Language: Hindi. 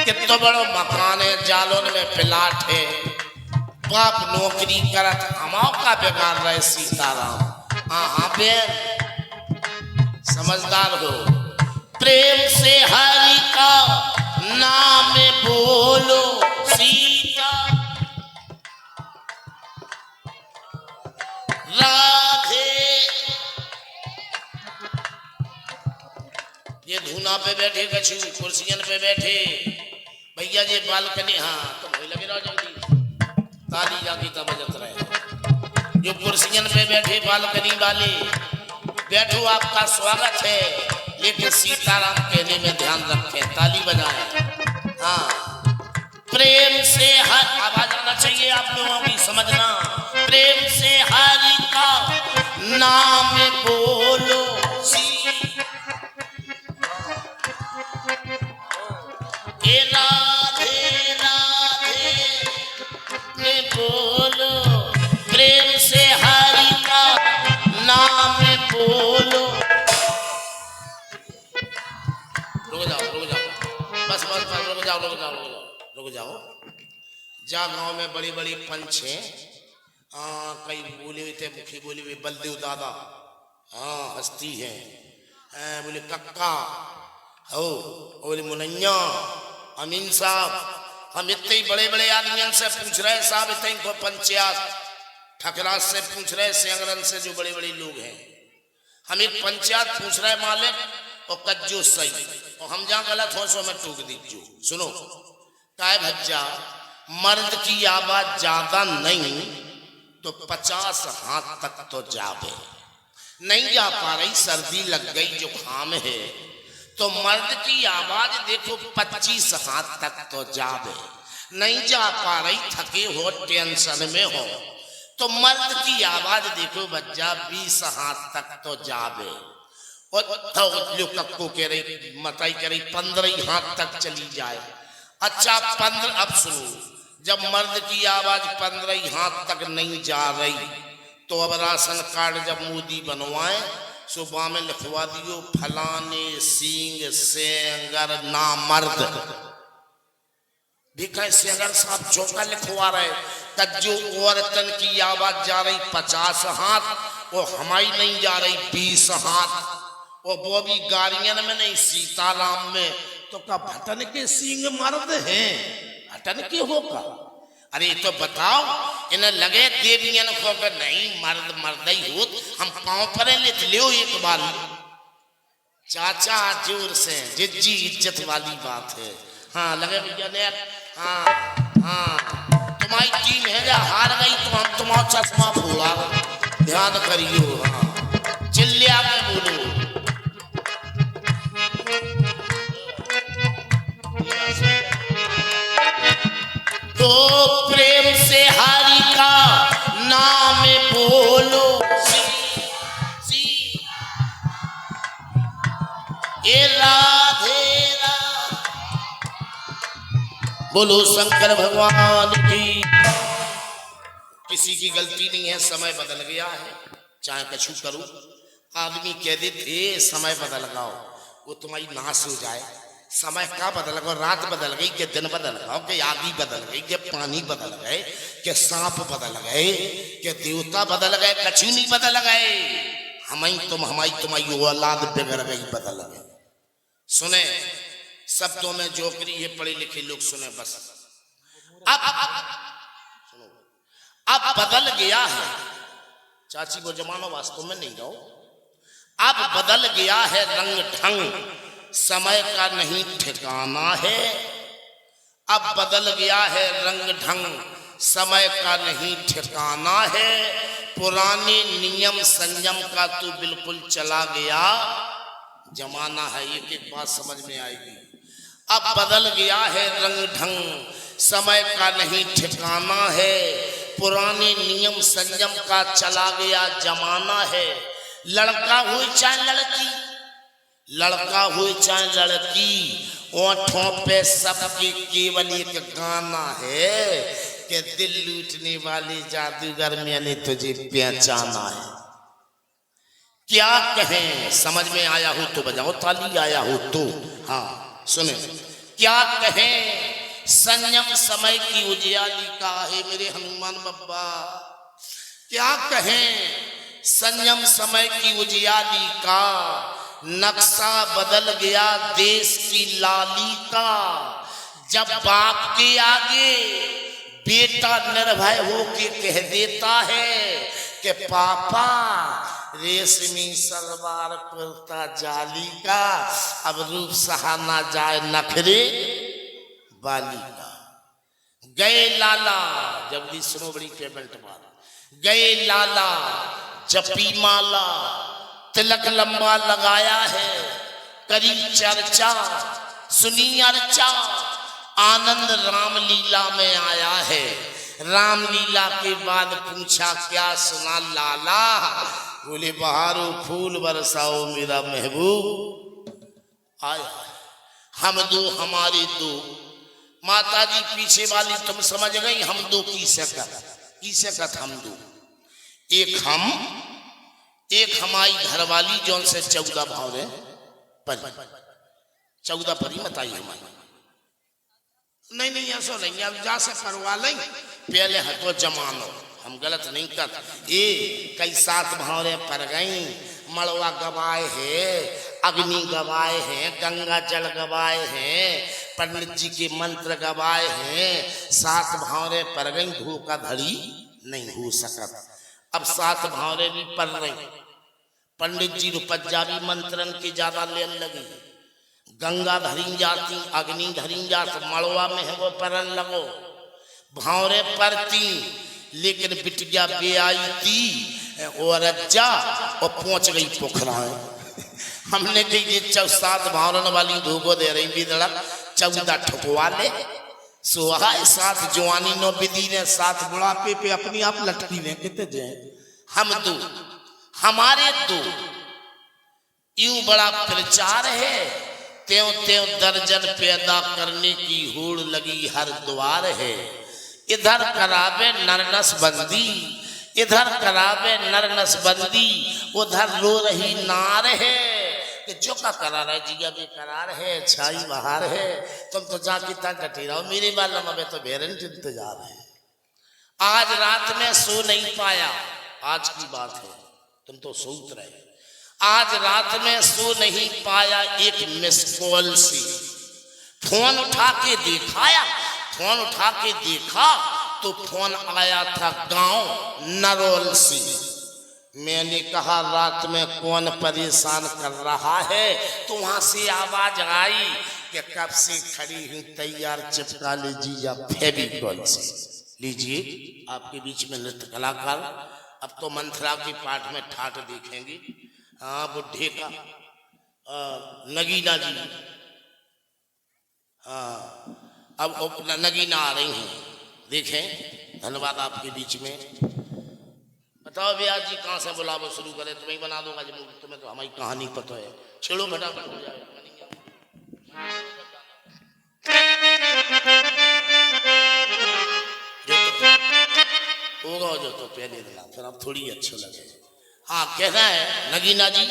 कितो बड़ो मकान है, जालोन में प्लाट है, बाप नौकरी करत हमाओ का बेकार रहे सीताराम। हाँ बेन समझदार हो, प्रेम से हरि का नाम बोलो सीता राधे। ये धूना पे बैठे, कछु कुर्सियन पे बैठे, भैया जी बालकनी, हाँ तो भाई लगे रहो जल्दी, ताली जाती तब बजत रहे। जो कुर्सियन पे बैठे बालकनी वाले, बैठो आपका स्वागत है, लेकिन सीताराम कहने में ध्यान रखें, ताली बजाएं। हाँ प्रेम से हर, आवाज आना चाहिए आप लोगों की, समझना, प्रेम से हरि का नाम बोलो ए राधे राधे में बोलो, प्रेम से हरि का नाम बोलो। रुक जाओ बस रुक जाओ। जा गांव में बड़ी बड़ी पंच है, कई बोले हुए थे, मुखी बोली हुई बलदेव दादा, हाँ हस्ती है, बोले कक्का हो, बोले मुनैया, अमीन साहब, हम इतने ही बड़े बड़े आदमियों से पूछ रहे साहब, इतने को पंचायत ठकराज से पूछ रहे, सेंगरन से जो बड़े बड़े लोग हैं, हम एक पंचायत पूछ रहे मालिक, और कज्जो सही, और हम जहाँ गलत हो सो मैं टूक दीजिए। सुनो काय भज्जा, मर्द की आवाज ज्यादा नहीं तो 50 हाथ तक तो जावे, नहीं जा पा रही, सर्दी लग गई, जुकाम है, तो मर्द की आवाज देखो 25 हाथ तक तो जावे, नहीं जा पा रही, थके हो, टेंशन में हो, तो मर्द की आवाज देखो बच्चा 20 हाथ तक तो जावे, और जो कक्को कह रही मताई कह रही 15 हाथ तक चली जाए। अच्छा 15, अब सुनो, जब मर्द की आवाज 15 हाथ तक नहीं जा रही, तो अब राशन कार्ड जब मोदी बनवाए, सुबह में लिखवा दियो फलाने सिंह सेंगर नामर्द, भी कैसे अगर साहब चौका लिखवा रहे, कज्जो औरतन की आवाज जा रही 50 हाथ, और हमारी नहीं जा रही 20 हाथ, और वो भी गाड़ियन में नहीं, सीताराम में, तो का भटन के सिंह मर्द हैं, भटन के होगा। अरे तो बताओ, इन्हें लगे देवियन को कि नहीं मर्द मर्द ही होत, हम पाँव पर लिख लियो एक बार, चाचा जोर से, जिज्जी इज्जत वाली बात है। हाँ लगे भैया ने, हाँ तुम्हारी टीम है या हार गई तो हम तुम्हारा चश्मा फोड़ा, ध्यान करियो। हाँ चिल्लिया के बोलो, तो प्रेम से हरि का नाम बोलो ए राधे राधे, बोलो शंकर भगवान की। किसी की गलती नहीं है, समय बदल गया है, चाहे कछु करो, आदमी कह देते समय बदल गया, वो तुम्हारी नाश हो जाए, समय का बदल गया, रात बदल गई, के दिन बदल गया, के आगी बदल गई, के पानी बदल गए, के सांप बदल गए, के देवता बदल गए, कछु नहीं बदल गए, हमारी तुम्हारी औलाद बिगड़ गई, बदल गए। सुने शब्दों में जोकरी है, पढ़े लिखे लोग सुने बस। अब बदल गया है चाची, वो जमाना वास्तव में नहीं रहो, अब बदल गया है रंग ढंग, समय का नहीं ठिकाना है, अब बदल गया है रंग ढंग, समय का नहीं ठिकाना है, पुराने नियम संयम का तू बिल्कुल चला गया जमाना है। एक एक बात समझ में आएगी। अब बदल गया है रंग ढंग, समय का नहीं ठिकाना है, पुराने नियम संयम का चला गया जमाना है। लड़का हो चाहे लड़की, लड़का हो चाहे लड़की, ओठों पे सबके केवल एक गाना है कि दिल लूटने वाले जादूगर मैंने तुझे पहचाना है। क्या कहें, समझ में आया हो तो बजाओ ताली, आया हो तो। हाँ सुने, क्या कहें संयम समय की उजियाली का है मेरे हनुमान बब्बा। क्या कहें संयम समय की उजियाली का, नक्शा बदल गया देश की लाली का। जब बाप के आगे बेटा निर्भय होके कह देता है कि पापा रेशमी सलवार कुर्ता जाली का, अब रूप सहाना जाए नखरे बाली का। गए लाला, जल्दी सुनो बड़ी पेमेंट मार। गए लाला जपी माला, तिलक लंबा लगाया है, करी चर्चा सुनी अर्चा, आनंद रामलीला में आया है। रामलीला के बाद पूछा क्या सुना लाला, बोले बहारो फूल बरसाओ मेरा महबूब आया। हम दो हमारे दो, माता जी पीछे वाली तुम समझ गई, हम दो की सकत हम दो, एक हम एक हमारी घरवाली जौन से 14 भाव है परी, 14 परी बताई हमारी। नहीं ऐसा नहीं, अब जा से करवा लेंगे, पहले हटो जमानो, हम गलत नहीं कर। ये कई 7 भावरे पर गई, मड़वा गवाए है, अग्नि गवाए हैं, गंगा जल गवाए हैं, पंडित जी के मंत्र गवाए हैं, 7 भावरे पर गई, धोखाधड़ी नहीं हो सकत। अब 7 भावरे भी पढ़ रही, पंडित जी रुपज्जा भी मंत्रन के ज्यादा लेन लगी, गंगा धरी जाती, अग्नि धरी जात, मड़वा में है वो परन लगो, भावरे परती, लेकिन बिटिया बे आई थी और रज्जा और पहुंच गई पोखरा। हमने कही ये 7 भावरन वाली धोखो दे रही बिदड़क, 14 ठुकवा ले सुहा, 7 जवानी नो विधि ने, 7 बुढ़ापे पे अपनी आप लटकी ने कितने जाए। हम दो हमारे दो, यूं बड़ा प्रचार है, त्यों त्यों दर्जन पैदा करने की होड़ लगी हर द्वार है। इधर करावे नरनस बंदी, इधर करावे नरनस बंदी, उधर रो रही नार है कि जो का करार है जिया बेकरार है, छाई बहार है, तुम तो जाके तक डटे रहो, मेरे बाल में तो बेरंट इंतजार है। आज रात में सो नहीं पाया, आज की बात है, तुम तो सोच रहे, आज रात में सो नहीं पाया, एक मिस कॉल से फोन उठा के दिखाया, फोन उठा के देखा तो फोन आया था गांव नरोल से। मैंने कहा रात में कौन परेशान कर रहा है, तो वहां से आवाज आई कि कब से खड़ी हूं तैयार, चिपका लीजिए फेविकॉल से। लीजिए आपके बीच में नृत्य कलाकार, अब तो मंथरा के पाठ में ठाठ देखेंगे। हाँ बुढ़े का नगीना जी, हाँ अब नगीना आ रही हैं, देखें। धन्यवाद आपके बीच में। बताओ भैया जी कहाँ से बुलावो शुरू करें, तुम्हें बना दूंगा जब तुम्हें तो हमारी कहानी पता है। छेड़ो फटाफट हो जाए, होगा जो तो पहले दिला, फिर अब थोड़ी अच्छा लगे। हाँ कहना है नगीना जी,